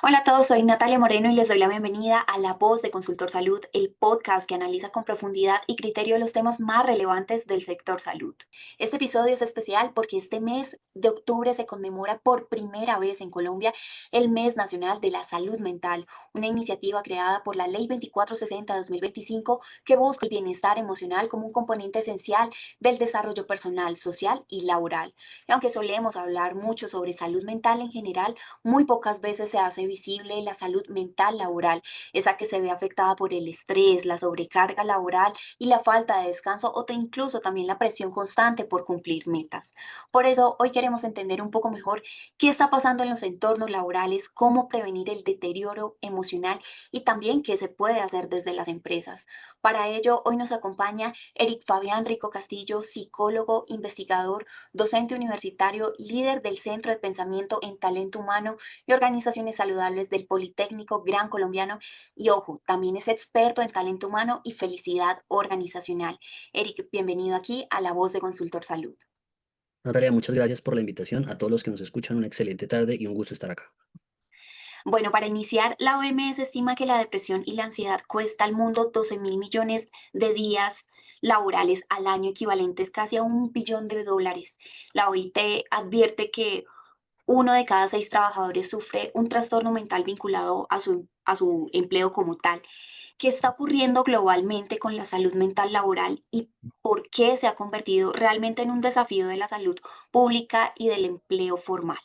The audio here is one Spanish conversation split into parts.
Hola a todos, soy Natalia Moreno y les doy la bienvenida a La Voz de Consultor Salud, el podcast que analiza con profundidad y criterio los temas más relevantes del sector salud. Este episodio es especial porque este mes de octubre se conmemora por primera vez en Colombia el Mes Nacional de la Salud Mental, una iniciativa creada por la Ley 2460-2025 que busca el bienestar emocional como un componente esencial del desarrollo personal, social y laboral. Y aunque solemos hablar mucho sobre salud mental en general, muy pocas veces se hace visible la salud mental laboral, esa que se ve afectada por el estrés, la sobrecarga laboral y la falta de descanso incluso también la presión constante por cumplir metas. Por eso hoy queremos entender un poco mejor qué está pasando en los entornos laborales, cómo prevenir el deterioro emocional y también qué se puede hacer desde las empresas. Para ello, hoy nos acompaña Eric Fabián Rico Castillo, psicólogo, investigador, docente universitario, líder del Centro de Pensamiento en Talento Humano y Organizaciones Saludables del Politécnico Gran Colombiano. Y ojo, también es experto en talento humano y felicidad organizacional. Eric, bienvenido aquí a La Voz de Consultor Salud. Natalia, muchas gracias por la invitación. A todos los que nos escuchan, una excelente tarde y un gusto estar acá. Bueno, para iniciar, la OMS estima que la depresión y la ansiedad cuesta al mundo 12.000 millones de días laborales al año, equivalentes casi a 1 billón de dólares. La OIT advierte que uno de cada 6 trabajadores sufre un trastorno mental vinculado a su empleo como tal. ¿Qué está ocurriendo globalmente con la salud mental laboral y por qué se ha convertido realmente en un desafío de la salud pública y del empleo formal?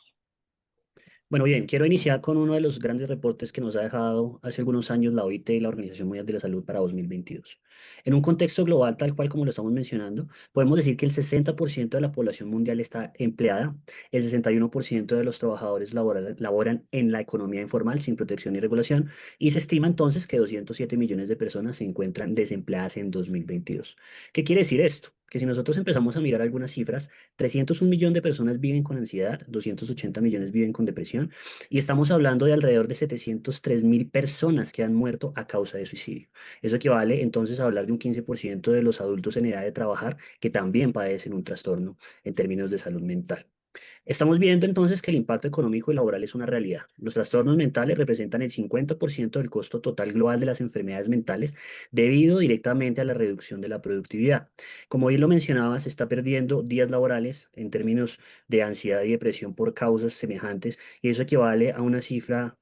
Bueno, bien, quiero iniciar con uno de los grandes reportes que nos ha dejado hace algunos años la OIT y la Organización Mundial de la Salud para 2022. En un contexto global, tal cual como lo estamos mencionando, podemos decir que el 60% de la población mundial está empleada, el 61% de los trabajadores laboran en la economía informal sin protección y regulación, y se estima entonces que 207 millones de personas se encuentran desempleadas en 2022. ¿Qué quiere decir esto? Que si nosotros empezamos a mirar algunas cifras, 301 millones de personas viven con ansiedad, 280 millones viven con depresión y estamos hablando de alrededor de 703.000 personas que han muerto a causa de suicidio. Eso equivale entonces a hablar de un 15% de los adultos en edad de trabajar que también padecen un trastorno en términos de salud mental. Estamos viendo entonces que el impacto económico y laboral es una realidad. Los trastornos mentales representan el 50% del costo total global de las enfermedades mentales debido directamente a la reducción de la productividad. Como bien lo mencionaba, se está perdiendo días laborales en términos de ansiedad y depresión por causas semejantes y eso equivale a una cifra,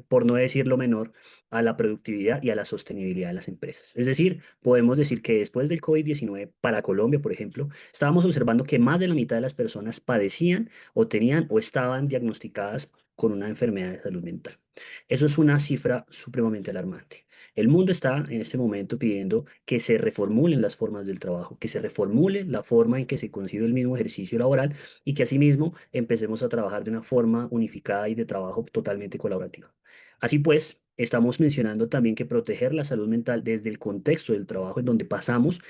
por no decir lo menor, a la productividad y a la sostenibilidad de las empresas. Es decir, podemos decir que después del COVID-19 para Colombia, por ejemplo, estábamos observando que más de la mitad de las personas padecían o tenían o estaban diagnosticadas con una enfermedad de salud mental. Eso es una cifra supremamente alarmante. El mundo está en este momento pidiendo que se reformulen las formas del trabajo, que se reformule la forma en que se concibe el mismo ejercicio laboral y que asimismo empecemos a trabajar de una forma unificada y de trabajo totalmente colaborativa. Así pues, estamos mencionando también que proteger la salud mental desde el contexto del trabajo en donde pasamos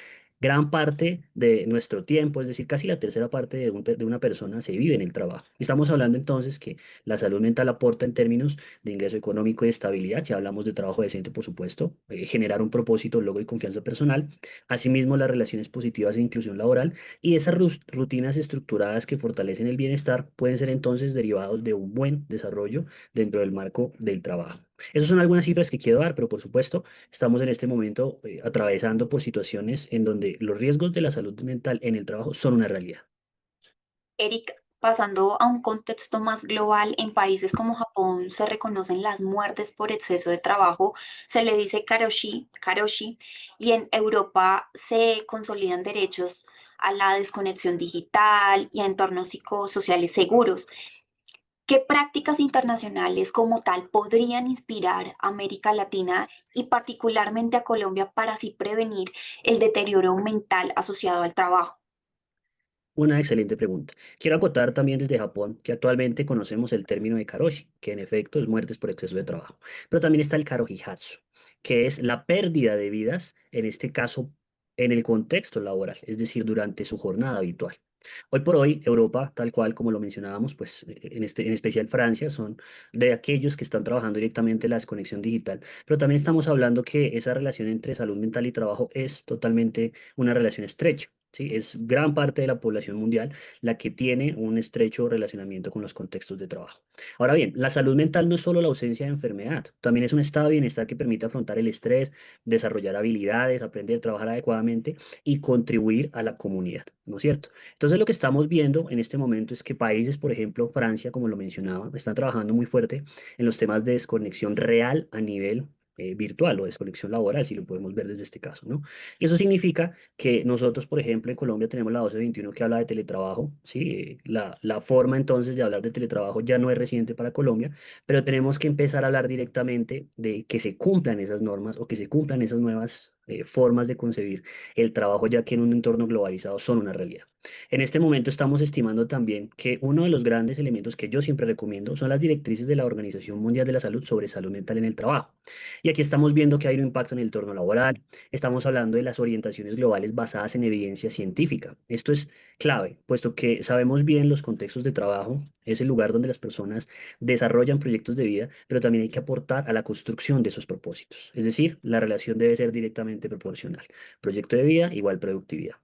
gran parte de nuestro tiempo, es decir, casi la tercera parte de una persona se vive en el trabajo. Estamos hablando entonces que la salud mental aporta en términos de ingreso económico y estabilidad, si hablamos de trabajo decente, por supuesto, generar un propósito, logro y confianza personal, asimismo las relaciones positivas e inclusión laboral y esas rutinas estructuradas que fortalecen el bienestar pueden ser entonces derivados de un buen desarrollo dentro del marco del trabajo. Esas son algunas cifras que quiero dar, pero por supuesto estamos en este momento atravesando por situaciones en donde los riesgos de la salud mental en el trabajo son una realidad. Eric, pasando a un contexto más global, en países como Japón se reconocen las muertes por exceso de trabajo, se le dice karoshi, y en Europa se consolidan derechos a la desconexión digital y a entornos psicosociales seguros. ¿Qué prácticas internacionales como tal podrían inspirar a América Latina y particularmente a Colombia para así prevenir el deterioro mental asociado al trabajo? Una excelente pregunta. Quiero acotar también desde Japón que actualmente conocemos el término de karoshi, que en efecto es muertes por exceso de trabajo. Pero también está el karohihatsu, que es la pérdida de vidas, en este caso en el contexto laboral, es decir, durante su jornada habitual. Hoy por hoy, Europa, tal cual como lo mencionábamos, pues en especial Francia, son de aquellos que están trabajando directamente la desconexión digital, pero también estamos hablando que esa relación entre salud mental y trabajo es totalmente una relación estrecha. ¿sí? Es gran parte de la población mundial la que tiene un estrecho relacionamiento con los contextos de trabajo. Ahora bien, la salud mental no es solo la ausencia de enfermedad, también es un estado de bienestar que permite afrontar el estrés, desarrollar habilidades, aprender a trabajar adecuadamente y contribuir a la comunidad, ¿no es cierto? Entonces lo que estamos viendo en este momento es que países, por ejemplo, Francia, como lo mencionaba, están trabajando muy fuerte en los temas de desconexión real a nivel virtual o desconexión laboral, si lo podemos ver desde este caso, ¿no? Y eso significa que nosotros, por ejemplo, en Colombia tenemos la 1221 que habla de teletrabajo, ¿sí? La forma entonces de hablar de teletrabajo ya no es reciente para Colombia, pero tenemos que empezar a hablar directamente de que se cumplan esas normas o que se cumplan esas nuevas formas de concebir el trabajo, ya que en un entorno globalizado son una realidad. En este momento estamos estimando también que uno de los grandes elementos que yo siempre recomiendo son las directrices de la Organización Mundial de la Salud sobre salud mental en el trabajo. Y aquí estamos viendo que hay un impacto en el entorno laboral. Estamos hablando de las orientaciones globales basadas en evidencia científica. Esto es clave, puesto que sabemos bien los contextos de trabajo, es el lugar donde las personas desarrollan proyectos de vida, pero también hay que aportar a la construcción de esos propósitos. Es decir, la relación debe ser directamente proporcional. Proyecto de vida igual productividad.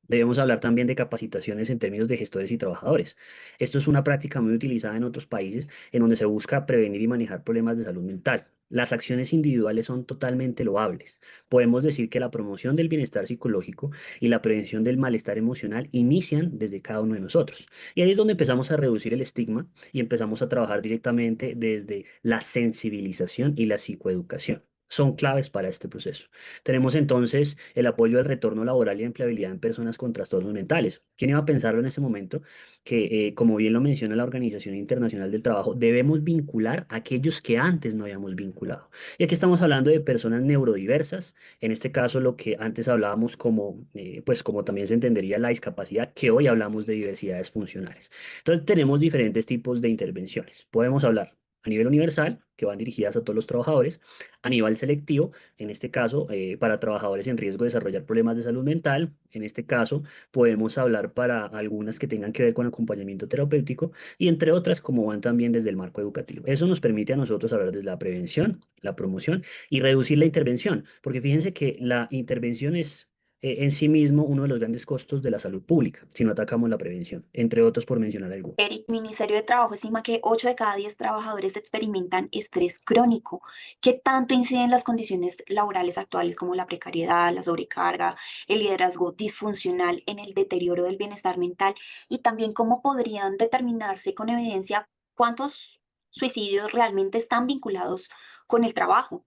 Debemos hablar también de capacitaciones en términos de gestores y trabajadores. Esto es una práctica muy utilizada en otros países en donde se busca prevenir y manejar problemas de salud mental. Las acciones individuales son totalmente loables. Podemos decir que la promoción del bienestar psicológico y la prevención del malestar emocional inician desde cada uno de nosotros. Y ahí es donde empezamos a reducir el estigma y empezamos a trabajar directamente desde la sensibilización y la psicoeducación. Son claves para este proceso. Tenemos entonces el apoyo al retorno laboral y empleabilidad en personas con trastornos mentales. ¿Quién iba a pensarlo en ese momento? Que, como bien lo menciona la Organización Internacional del Trabajo, debemos vincular a aquellos que antes no habíamos vinculado. Y aquí estamos hablando de personas neurodiversas, en este caso lo que antes hablábamos como, pues como también se entendería la discapacidad, que hoy hablamos de diversidades funcionales. Entonces tenemos diferentes tipos de intervenciones. Podemos hablar a nivel universal, que van dirigidas a todos los trabajadores, a nivel selectivo, en este caso, para trabajadores en riesgo de desarrollar problemas de salud mental. En este caso, podemos hablar para algunas que tengan que ver con acompañamiento terapéutico y entre otras, como van también desde el marco educativo. Eso nos permite a nosotros hablar desde la prevención, la promoción y reducir la intervención, porque fíjense que la intervención es en sí mismo uno de los grandes costos de la salud pública, si no atacamos la prevención, entre otros por mencionar algunos. Eric, Ministerio de Trabajo estima que 8 de cada 10 trabajadores experimentan estrés crónico. ¿Qué tanto inciden las condiciones laborales actuales como la precariedad, la sobrecarga, el liderazgo disfuncional en el deterioro del bienestar mental? Y también cómo podrían determinarse con evidencia cuántos suicidios realmente están vinculados con el trabajo.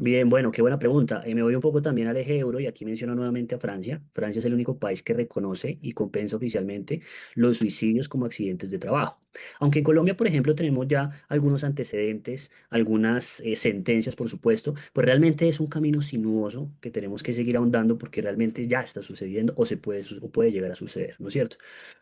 Bien, bueno, qué buena pregunta. Me voy un poco también al eje euro y aquí menciono nuevamente a Francia. Francia es el único país que reconoce y compensa oficialmente los suicidios como accidentes de trabajo. Aunque en Colombia, por ejemplo, tenemos ya algunos antecedentes, algunas sentencias, por supuesto, pues realmente es un camino sinuoso que tenemos que seguir ahondando porque realmente ya está sucediendo o se puede, o puede llegar a suceder, ¿no es cierto?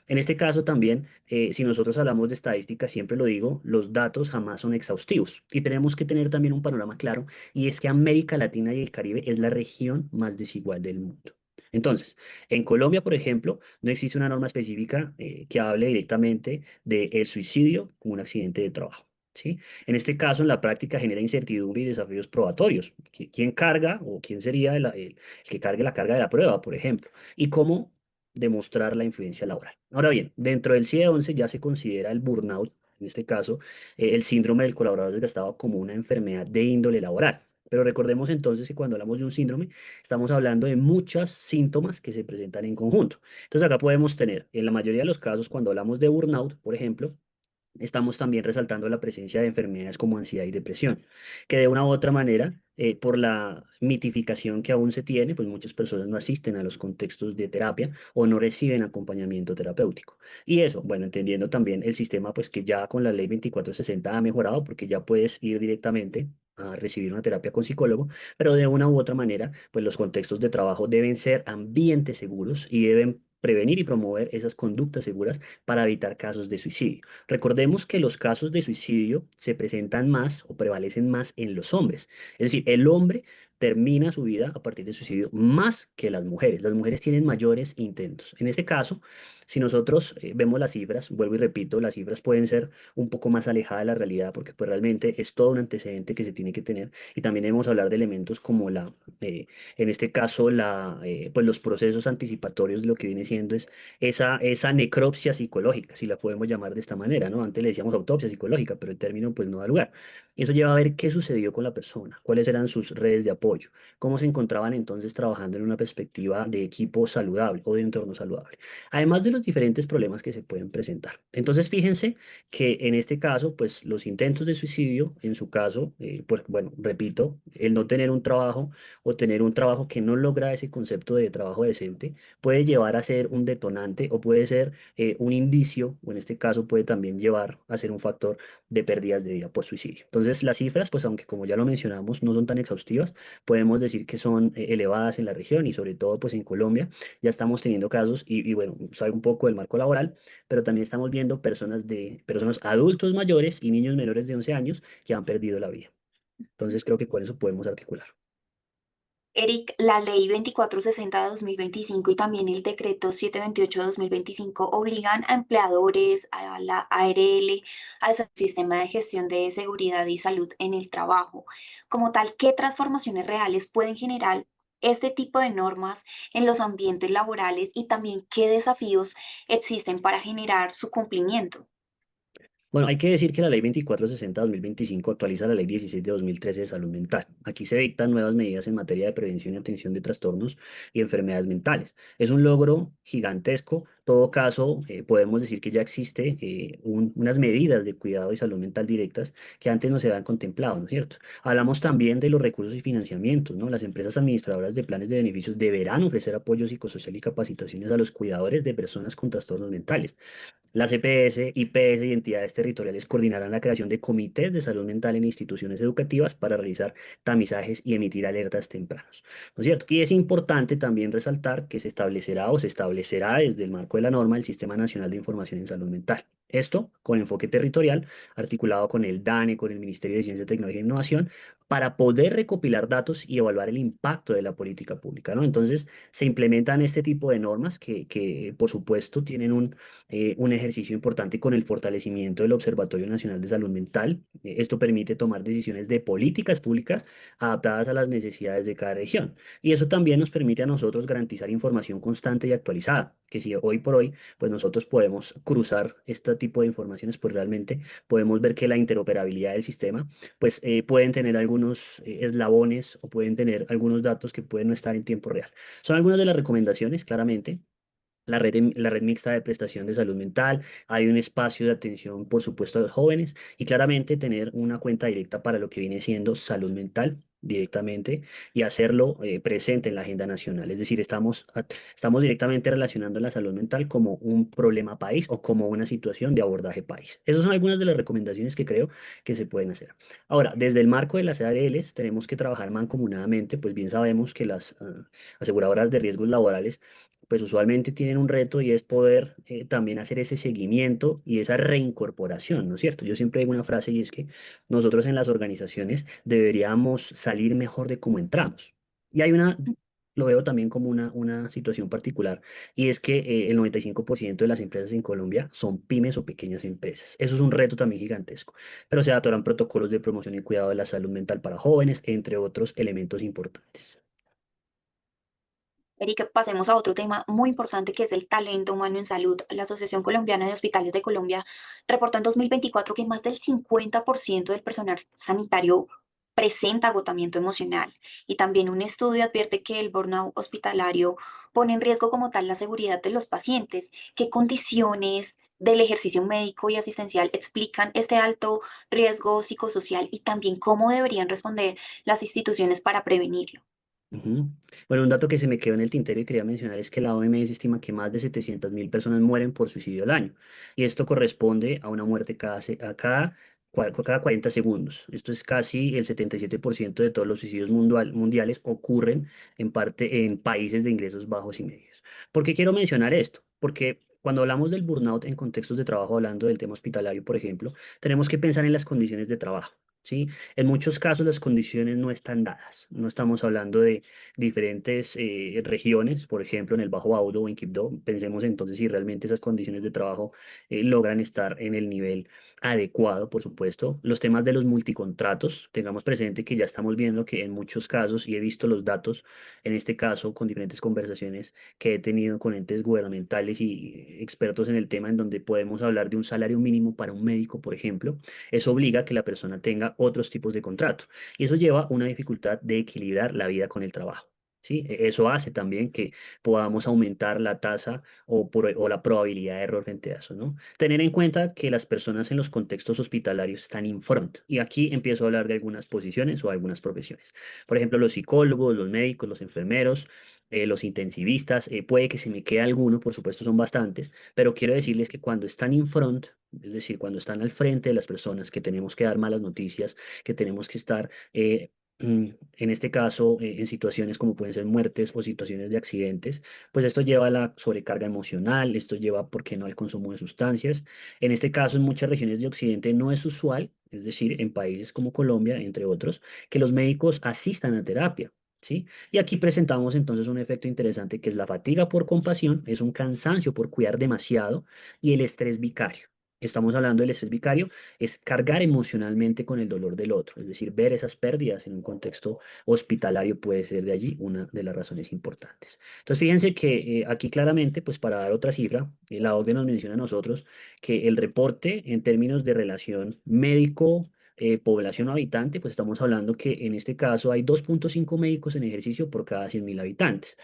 En este caso también, si nosotros hablamos de estadísticas, siempre lo digo, los datos jamás son exhaustivos y tenemos que tener también un panorama claro y es que América Latina y el Caribe es la región más desigual del mundo. Entonces, en Colombia, por ejemplo, no existe una norma específica que hable directamente del suicidio como un accidente de trabajo. ¿Sí? En este caso, en la práctica genera incertidumbre y desafíos probatorios. ¿Quién carga o quién sería el que cargue la carga de la prueba, por ejemplo? ¿Y cómo demostrar la influencia laboral? Ahora bien, dentro del CIE-11 ya se considera el burnout, en este caso, el síndrome del colaborador desgastado como una enfermedad de índole laboral. Pero recordemos entonces que cuando hablamos de un síndrome, estamos hablando de muchos síntomas que se presentan en conjunto. Entonces acá podemos tener, en la mayoría de los casos, cuando hablamos de burnout, por ejemplo, estamos también resaltando la presencia de enfermedades como ansiedad y depresión, que de una u otra manera, por la mitificación que aún se tiene, pues muchas personas no asisten a los contextos de terapia o no reciben acompañamiento terapéutico. Y eso, bueno, entendiendo también el sistema, pues que ya con la ley 2460 ha mejorado, porque ya puedes ir directamente a recibir una terapia con psicólogo, pero de una u otra manera, pues los contextos de trabajo deben ser ambientes seguros y deben prevenir y promover esas conductas seguras para evitar casos de suicidio. Recordemos que los casos de suicidio se presentan más o prevalecen más en los hombres. Es decir, el hombre termina su vida a partir de suicidio más que las mujeres. Las mujeres tienen mayores intentos. En este caso, si nosotros vemos las cifras, vuelvo y repito, las cifras pueden ser un poco más alejadas de la realidad porque pues realmente es todo un antecedente que se tiene que tener y también debemos hablar de elementos como en este caso, pues los procesos anticipatorios de lo que viene siendo es esa necropsia psicológica, si la podemos llamar de esta manera, ¿no? Antes le decíamos autopsia psicológica, pero el término pues no da lugar. Y eso lleva a ver qué sucedió con la persona, cuáles eran sus redes de apoyo, cómo se encontraban entonces trabajando en una perspectiva de equipo saludable o de entorno saludable, además de los diferentes problemas que se pueden presentar. Entonces, fíjense que en este caso, pues los intentos de suicidio, en su caso, pues bueno, repito, el no tener un trabajo o tener un trabajo que no logra ese concepto de trabajo decente, puede llevar a ser un detonante o puede ser un indicio, o en este caso puede también llevar a ser un factor de pérdidas de vida por suicidio. Entonces, las cifras, pues aunque como ya lo mencionamos, no son tan exhaustivas, podemos decir que son elevadas en la región y sobre todo pues en Colombia ya estamos teniendo casos y bueno, salgo un poco del marco laboral, pero también estamos viendo personas adultos mayores y niños menores de 11 años que han perdido la vida. Entonces, creo que con eso podemos articular. Eric, la ley 2460 de 2025 y también el decreto 728 de 2025 obligan a empleadores, a la ARL, a ese sistema de gestión de seguridad y salud en el trabajo. Como tal, ¿qué transformaciones reales pueden generar este tipo de normas en los ambientes laborales y también qué desafíos existen para generar su cumplimiento? Bueno, hay que decir que la Ley 2460/2025 actualiza la Ley 16 de 2013 de salud mental. Aquí se dictan nuevas medidas en materia de prevención y atención de trastornos y enfermedades mentales. Es un logro gigantesco. En todo caso, podemos decir que ya existe unas medidas de cuidado y salud mental directas que antes no se habían contemplado, ¿no es cierto? Hablamos también de los recursos y financiamientos, ¿no? Las empresas administradoras de planes de beneficios deberán ofrecer apoyo psicosocial y capacitaciones a los cuidadores de personas con trastornos mentales. Las EPS, IPS y entidades territoriales coordinarán la creación de comités de salud mental en instituciones educativas para realizar tamizajes y emitir alertas tempranos, ¿no es cierto? Y es importante también resaltar que se establecerá o se establecerá desde el marco de la norma el Sistema Nacional de Información en Salud Mental. Esto con enfoque territorial, articulado con el DANE, con el Ministerio de Ciencia, Tecnología e Innovación, para poder recopilar datos y evaluar el impacto de la política pública, ¿no? Entonces, se implementan este tipo de normas que por supuesto, tienen un ejercicio importante con el fortalecimiento del Observatorio Nacional de Salud Mental. Esto permite tomar decisiones de políticas públicas adaptadas a las necesidades de cada región. Y eso también nos permite a nosotros garantizar información constante y actualizada, que si hoy por hoy, pues nosotros podemos cruzar este tipo de informaciones, pues realmente podemos ver que la interoperabilidad del sistema, pues pueden tener algunos eslabones o pueden tener algunos datos que pueden no estar en tiempo real. Son algunas de las recomendaciones, claramente la red mixta de prestación de salud mental, hay un espacio de atención, por supuesto, a los jóvenes y claramente tener una cuenta directa para lo que viene siendo salud mental directamente y hacerlo presente en la agenda nacional. Es decir, estamos directamente relacionando la salud mental como un problema país o como una situación de abordaje país. Esas son algunas de las recomendaciones que creo que se pueden hacer. Ahora, desde el marco de las ARLs tenemos que trabajar mancomunadamente, pues bien sabemos que las aseguradoras de riesgos laborales pues usualmente tienen un reto y es poder también hacer ese seguimiento y esa reincorporación, ¿no es cierto? Yo siempre digo una frase y es que nosotros en las organizaciones deberíamos salir mejor de cómo entramos. Y lo veo también como una situación particular y es que el 95% de las empresas en Colombia son pymes o pequeñas empresas. Eso es un reto también gigantesco, pero se adaptarán protocolos de promoción y cuidado de la salud mental para jóvenes, entre otros elementos importantes. Erika, pasemos a otro tema muy importante que es el talento humano en salud. La Asociación Colombiana de Hospitales de Colombia reportó en 2024 que más del 50% del personal sanitario presenta agotamiento emocional y también un estudio advierte que el burnout hospitalario pone en riesgo como tal la seguridad de los pacientes. ¿Qué condiciones del ejercicio médico y asistencial explican este alto riesgo psicosocial y también cómo deberían responder las instituciones para prevenirlo? Ujú. Bueno, un dato que se me quedó en el tintero y quería mencionar es que la OMS estima que más de 700.000 personas mueren por suicidio al año. Y esto corresponde a una muerte cada 40 segundos. Esto es casi el 77% de todos los suicidios mundiales ocurren en parte en países de ingresos bajos y medios. ¿Por qué quiero mencionar esto? Porque cuando hablamos del burnout en contextos de trabajo, hablando del tema hospitalario, por ejemplo, tenemos que pensar en las condiciones de trabajo. ¿sí? En muchos casos las condiciones no están dadas. No estamos hablando de diferentes regiones, por ejemplo, en el Bajo Audo o en Quibdó. Pensemos entonces si realmente esas condiciones de trabajo logran estar en el nivel adecuado, por supuesto. Los temas de los multicontratos, tengamos presente que ya estamos viendo que en muchos casos, y he visto los datos, en este caso, con diferentes conversaciones que he tenido con entes gubernamentales y expertos en el tema, en donde podemos hablar de un salario mínimo para un médico, por ejemplo, eso obliga a que la persona tenga otros tipos de contrato y eso lleva una dificultad de equilibrar la vida con el trabajo. ¿Sí? Eso hace también que podamos aumentar la tasa o la probabilidad de error frente a eso, ¿no? Tener en cuenta que las personas en los contextos hospitalarios están in front. Y aquí empiezo a hablar de algunas posiciones o algunas profesiones. Por ejemplo, los psicólogos, los médicos, los enfermeros, los intensivistas. Puede que se me quede alguno, por supuesto son bastantes, pero quiero decirles que cuando están in front, es decir, cuando están al frente de las personas, que tenemos que dar malas noticias, que tenemos que estar, en este caso, en situaciones como pueden ser muertes o situaciones de accidentes, pues esto lleva a la sobrecarga emocional, esto lleva, ¿por qué no?, al consumo de sustancias. En este caso, en muchas regiones de Occidente no es usual, es decir, en países como Colombia, entre otros, que los médicos asistan a terapia. ¿Sí? Y aquí presentamos entonces un efecto interesante que es la fatiga por compasión, es un cansancio por cuidar demasiado y el estrés vicario. Estamos hablando del estrés vicario, es cargar emocionalmente con el dolor del otro, es decir, ver esas pérdidas en un contexto hospitalario puede ser de allí una de las razones importantes. Entonces, fíjense que aquí claramente, pues para dar otra cifra, la OCDE nos menciona a nosotros que el reporte en términos de relación médico población o habitante, pues estamos hablando que en este caso hay 2,5 médicos en ejercicio por cada 100.000 habitantes.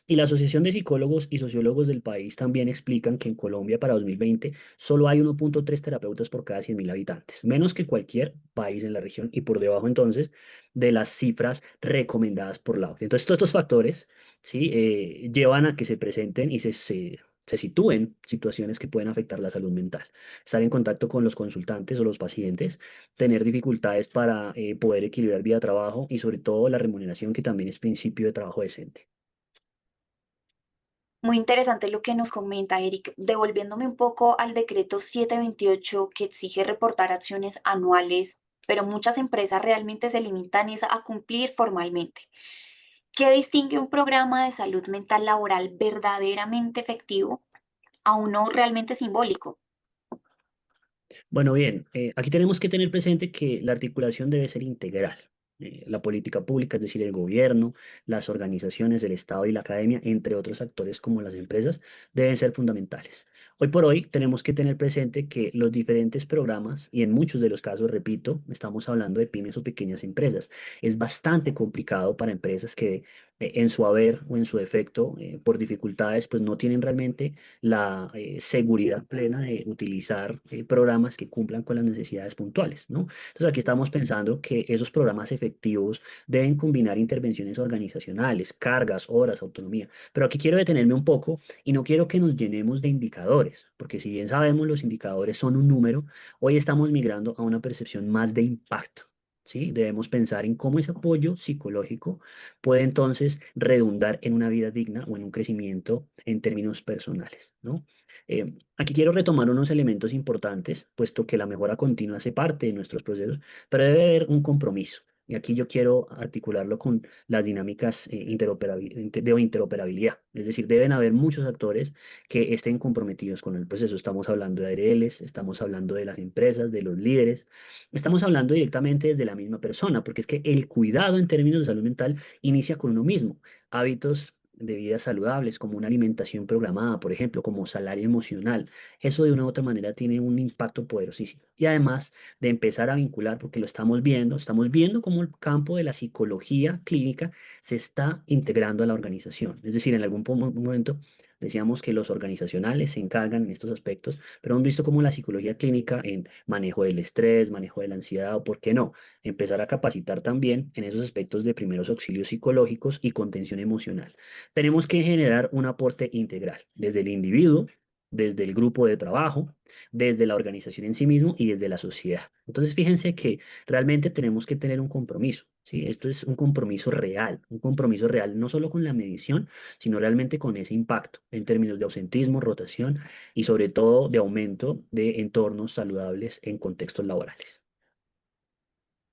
Y la Asociación de Psicólogos y Sociólogos del país también explican que en Colombia para 2020 solo hay 1,3 terapeutas por cada 100.000 habitantes, menos que cualquier país en la región y por debajo entonces de las cifras recomendadas por la OCDE. Entonces, todos estos factores, ¿sí? Llevan a que se presenten y se sitúen situaciones que pueden afectar la salud mental. Estar en contacto con los consultantes o los pacientes, tener dificultades para poder equilibrar vida-trabajo y sobre todo la remuneración, que también es principio de trabajo decente. Muy interesante lo que nos comenta Eric, devolviéndome un poco al decreto 728 que exige reportar acciones anuales, pero muchas empresas realmente se limitan es a cumplir formalmente. ¿Qué distingue un programa de salud mental laboral verdaderamente efectivo a uno realmente simbólico? Bueno, bien, aquí tenemos que tener presente que la articulación debe ser integral. La política pública, es decir, el gobierno, las organizaciones, el Estado y la academia, entre otros actores como las empresas, deben ser fundamentales. Hoy por hoy tenemos que tener presente que los diferentes programas, y en muchos de los casos, repito, estamos hablando de pymes o pequeñas empresas, es bastante complicado para empresas que en su haber o en su defecto, por dificultades, pues no tienen realmente la seguridad plena de utilizar programas que cumplan con las necesidades puntuales, ¿no? Entonces aquí estamos pensando que esos programas efectivos deben combinar intervenciones organizacionales, cargas, horas, autonomía. Pero aquí quiero detenerme un poco y no quiero que nos llenemos de indicadores, porque si bien sabemos los indicadores son un número, hoy estamos migrando a una percepción más de impacto. ¿Sí? Debemos pensar en cómo ese apoyo psicológico puede entonces redundar en una vida digna o en un crecimiento en términos personales, ¿no? Aquí quiero retomar unos elementos importantes, puesto que la mejora continua hace parte de nuestros procesos, pero debe haber un compromiso. Y aquí yo quiero articularlo con las dinámicas de interoperabilidad. Es decir, deben haber muchos actores que estén comprometidos con el proceso. Estamos hablando de ARLs, estamos hablando de las empresas, de los líderes, estamos hablando directamente desde la misma persona, porque es que el cuidado en términos de salud mental inicia con uno mismo. Hábitos de vida saludables, como una alimentación programada, por ejemplo, como salario emocional. Eso de una u otra manera tiene un impacto poderosísimo. Y además de empezar a vincular, porque lo estamos viendo cómo el campo de la psicología clínica se está integrando a la organización. Es decir, en algún momento decíamos que los organizacionales se encargan en estos aspectos, pero hemos visto cómo la psicología clínica en manejo del estrés, manejo de la ansiedad, o por qué no, empezar a capacitar también en esos aspectos de primeros auxilios psicológicos y contención emocional. Tenemos que generar un aporte integral, desde el individuo, desde el grupo de trabajo, desde la organización en sí mismo y desde la sociedad. Entonces, fíjense que realmente tenemos que tener un compromiso, ¿sí? Esto es un compromiso real no solo con la medición, sino realmente con ese impacto en términos de ausentismo, rotación y sobre todo de aumento de entornos saludables en contextos laborales.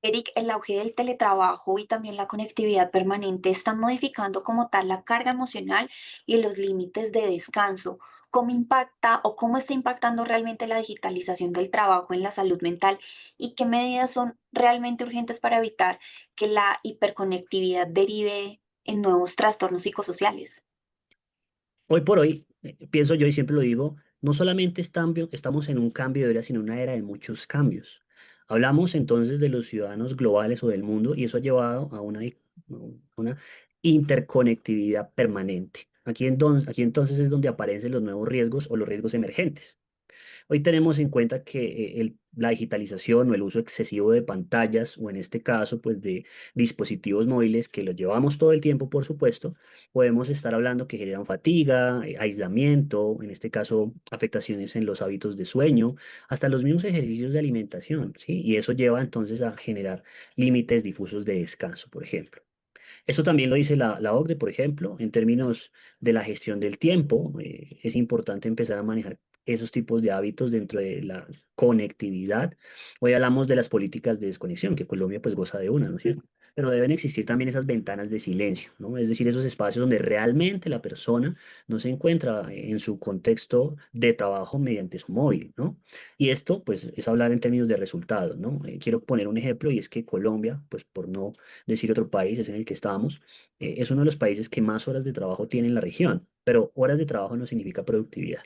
Eric, el auge del teletrabajo y también la conectividad permanente están modificando como tal la carga emocional y los límites de descanso. ¿Cómo impacta o cómo está impactando realmente la digitalización del trabajo en la salud mental y qué medidas son realmente urgentes para evitar que la hiperconectividad derive en nuevos trastornos psicosociales? Hoy por hoy, pienso yo y siempre lo digo, no solamente estamos en un cambio de era, sino una era de muchos cambios. Hablamos entonces de los ciudadanos globales o del mundo y eso ha llevado a una interconectividad permanente. Aquí entonces es donde aparecen los nuevos riesgos o los riesgos emergentes. Hoy tenemos en cuenta que la digitalización o el uso excesivo de pantallas, o en este caso, pues de dispositivos móviles que los llevamos todo el tiempo, por supuesto, podemos estar hablando que generan fatiga, aislamiento, en este caso, afectaciones en los hábitos de sueño, hasta los mismos ejercicios de alimentación, ¿sí? Y eso lleva entonces a generar límites difusos de descanso, por ejemplo. Esto también lo dice la OCDE, por ejemplo, en términos de la gestión del tiempo. Es importante empezar a manejar esos tipos de hábitos dentro de la conectividad. Hoy hablamos de las políticas de desconexión, que Colombia pues goza de una, ¿no es cierto? Pero deben existir también esas ventanas de silencio, ¿no? Es decir, esos espacios donde realmente la persona no se encuentra en su contexto de trabajo mediante su móvil, ¿no? Y esto, pues, es hablar en términos de resultados, ¿no? Quiero poner un ejemplo y es que Colombia, pues, por no decir otro país, es en el que estamos, es uno de los países que más horas de trabajo tiene en la región, pero horas de trabajo no significa productividad.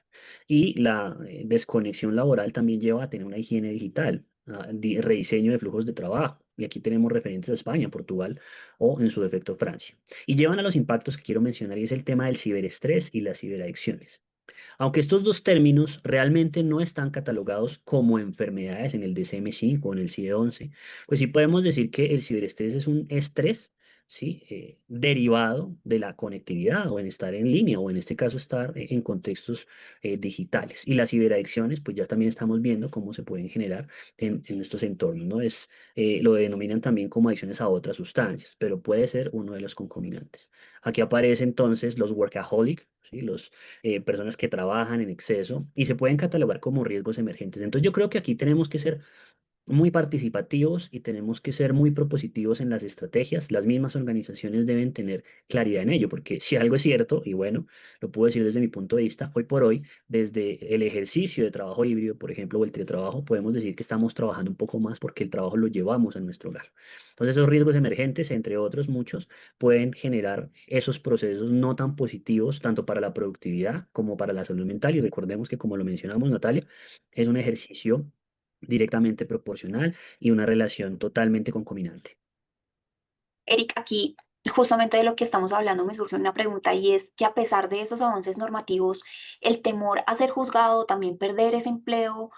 Y la desconexión laboral también lleva a tener una higiene digital, a rediseño de flujos de trabajo. Y aquí tenemos referentes a España, Portugal o en su defecto Francia. Y llevan a los impactos que quiero mencionar y es el tema del ciberestrés y las ciberadicciones. Aunque estos dos términos realmente no están catalogados como enfermedades en el DSM-5 o en el CIE-11, pues sí podemos decir que el ciberestrés es un estrés, ¿sí? Derivado de la conectividad o en estar en línea o en este caso estar en contextos digitales. Y las ciberadicciones, pues ya también estamos viendo cómo se pueden generar en estos entornos, ¿no? Lo denominan también como adicciones a otras sustancias, pero puede ser uno de los concomitantes. Aquí aparece entonces los workaholic, ¿sí? Los personas que trabajan en exceso y se pueden catalogar como riesgos emergentes. Entonces yo creo que aquí tenemos que ser muy participativos y tenemos que ser muy propositivos en las estrategias. Las mismas organizaciones deben tener claridad en ello, porque si algo es cierto, y bueno, lo puedo decir desde mi punto de vista, hoy por hoy, desde el ejercicio de trabajo híbrido, por ejemplo, o el teletrabajo, podemos decir que estamos trabajando un poco más porque el trabajo lo llevamos a nuestro hogar. Entonces, esos riesgos emergentes, entre otros muchos, pueden generar esos procesos no tan positivos, tanto para la productividad como para la salud mental. Y recordemos que, como lo mencionamos, Natalia, es un ejercicio directamente proporcional y una relación totalmente concominante. Eric, aquí justamente de lo que estamos hablando me surge una pregunta y es que a pesar de esos avances normativos, el temor a ser juzgado, también perder ese empleo,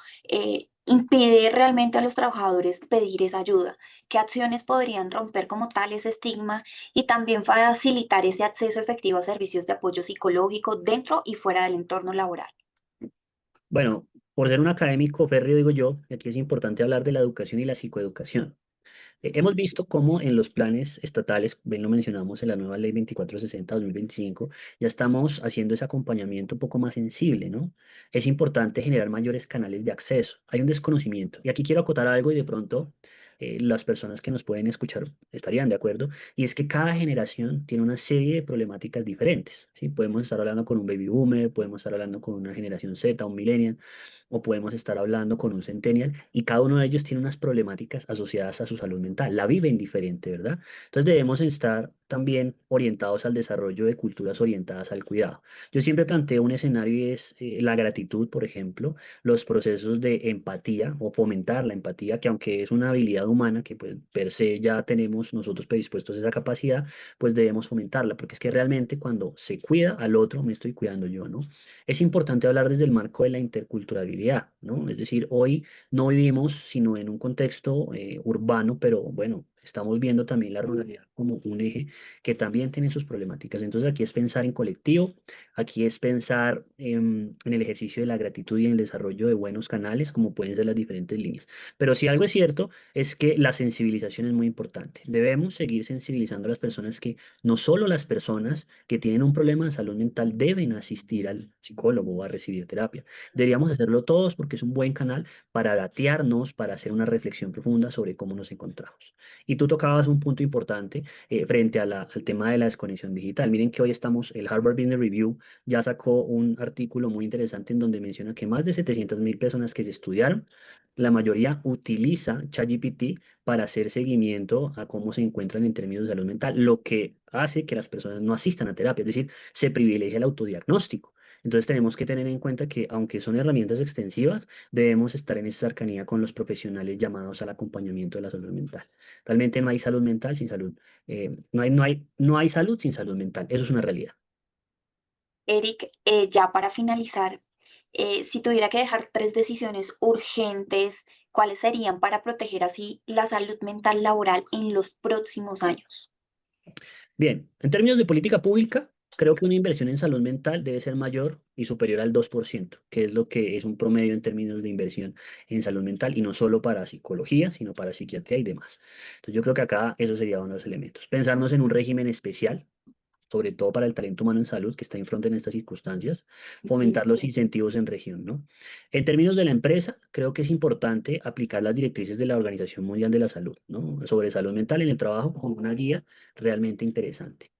impide realmente a los trabajadores pedir esa ayuda. ¿Qué acciones podrían romper como tal ese estigma y también facilitar ese acceso efectivo a servicios de apoyo psicológico dentro y fuera del entorno laboral? Bueno, por ser un académico férreo, digo yo, aquí es importante hablar de la educación y la psicoeducación. Hemos visto cómo en los planes estatales, bien lo mencionamos en la nueva ley 2460-2025, ya estamos haciendo ese acompañamiento un poco más sensible, ¿no? Es importante generar mayores canales de acceso. Hay un desconocimiento. Y aquí quiero acotar algo y de pronto las personas que nos pueden escuchar estarían de acuerdo, y es que cada generación tiene una serie de problemáticas diferentes, ¿sí? Podemos estar hablando con un baby boomer, podemos estar hablando con una generación Z, un millennial, o podemos estar hablando con un centennial y cada uno de ellos tiene unas problemáticas asociadas a su salud mental. La viven diferente, ¿verdad? Entonces debemos estar también orientados al desarrollo de culturas orientadas al cuidado. Yo siempre planteo un escenario y es la gratitud, por ejemplo, los procesos de empatía o fomentar la empatía, que aunque es una habilidad humana que pues per se ya tenemos nosotros predispuestos a esa capacidad, pues debemos fomentarla, porque es que realmente cuando se cuida al otro, me estoy cuidando yo, ¿no? Es importante hablar desde el marco de la interculturalidad, ¿no? Es decir, hoy no vivimos sino en un contexto urbano, pero bueno, Estamos viendo también la ruralidad como un eje que también tiene sus problemáticas. Entonces aquí es pensar en colectivo, aquí es pensar en el ejercicio de la gratitud y en el desarrollo de buenos canales, como pueden ser las diferentes líneas. Pero si algo es cierto, es que la sensibilización es muy importante. Debemos seguir sensibilizando a las personas que no solo las personas que tienen un problema de salud mental deben asistir al psicólogo o a recibir terapia. Deberíamos hacerlo todos porque es un buen canal para datearnos, para hacer una reflexión profunda sobre cómo nos encontramos. Y tú tocabas un punto importante frente a al tema de la desconexión digital. Miren que hoy estamos, el Harvard Business Review ya sacó un artículo muy interesante en donde menciona que más de 700.000 personas que se estudiaron, la mayoría utiliza ChatGPT para hacer seguimiento a cómo se encuentran en términos de salud mental, lo que hace que las personas no asistan a terapia, es decir, se privilegia el autodiagnóstico. Entonces tenemos que tener en cuenta que aunque son herramientas extensivas, debemos estar en esa cercanía con los profesionales llamados al acompañamiento de la salud mental. Realmente no hay salud mental sin salud. No hay salud sin salud mental. Eso es una realidad. Eric, ya para finalizar, si tuviera que dejar tres decisiones urgentes, ¿cuáles serían para proteger así la salud mental laboral en los próximos años? Bien, en términos de política pública, creo que una inversión en salud mental debe ser mayor y superior al 2%, que es lo que es un promedio en términos de inversión en salud mental, y no solo para psicología, sino para psiquiatría y demás. Entonces yo creo que acá eso sería uno de los elementos. Pensarnos en un régimen especial, sobre todo para el talento humano en salud que está enfrente en estas circunstancias, Sí. fomentar los incentivos en región, ¿no? En términos de la empresa, creo que es importante aplicar las directrices de la Organización Mundial de la Salud, ¿no? Sobre salud mental en el trabajo como una guía realmente interesante.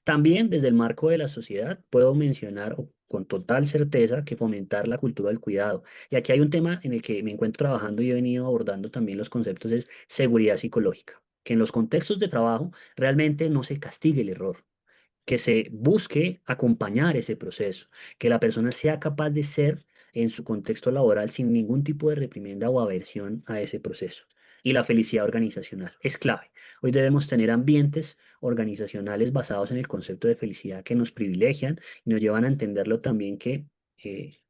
También desde el marco de la sociedad puedo mencionar con total certeza que fomentar la cultura del cuidado. Y aquí hay un tema en el que me encuentro trabajando y he venido abordando también los conceptos, es seguridad psicológica, que en los contextos de trabajo realmente no se castigue el error, que se busque acompañar ese proceso, que la persona sea capaz de ser en su contexto laboral sin ningún tipo de reprimenda o aversión a ese proceso. Y la felicidad organizacional es clave. Hoy debemos tener ambientes organizacionales basados en el concepto de felicidad que nos privilegian y nos llevan a entenderlo también que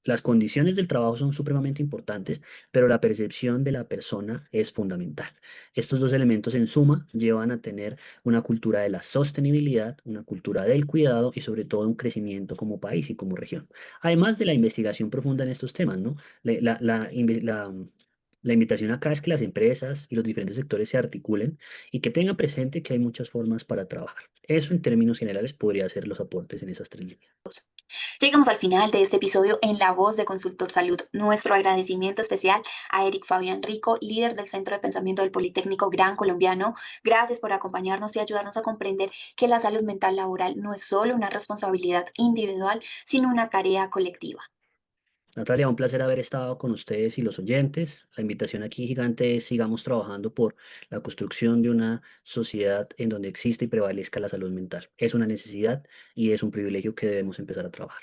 las condiciones del trabajo son supremamente importantes, pero la percepción de la persona es fundamental. Estos dos elementos en suma llevan a tener una cultura de la sostenibilidad, una cultura del cuidado y sobre todo un crecimiento como país y como región. Además de la investigación profunda en estos temas, ¿no? La invitación acá es que las empresas y los diferentes sectores se articulen y que tengan presente que hay muchas formas para trabajar. Eso en términos generales podría ser los aportes en esas tres líneas. Llegamos al final de este episodio en La Voz de Consultor Salud. Nuestro agradecimiento especial a Eric Fabián Rico, líder del Centro de Pensamiento del Politécnico Gran Colombiano. Gracias por acompañarnos y ayudarnos a comprender que la salud mental laboral no es solo una responsabilidad individual, sino una tarea colectiva. Natalia, un placer haber estado con ustedes y los oyentes. La invitación aquí gigante es sigamos trabajando por la construcción de una sociedad en donde exista y prevalezca la salud mental. Es una necesidad y es un privilegio que debemos empezar a trabajar.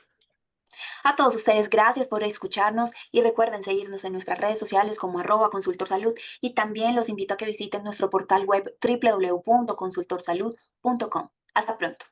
A todos ustedes, gracias por escucharnos y recuerden seguirnos en nuestras redes sociales como @consultorsalud y también los invito a que visiten nuestro portal web www.consultorsalud.com. Hasta pronto.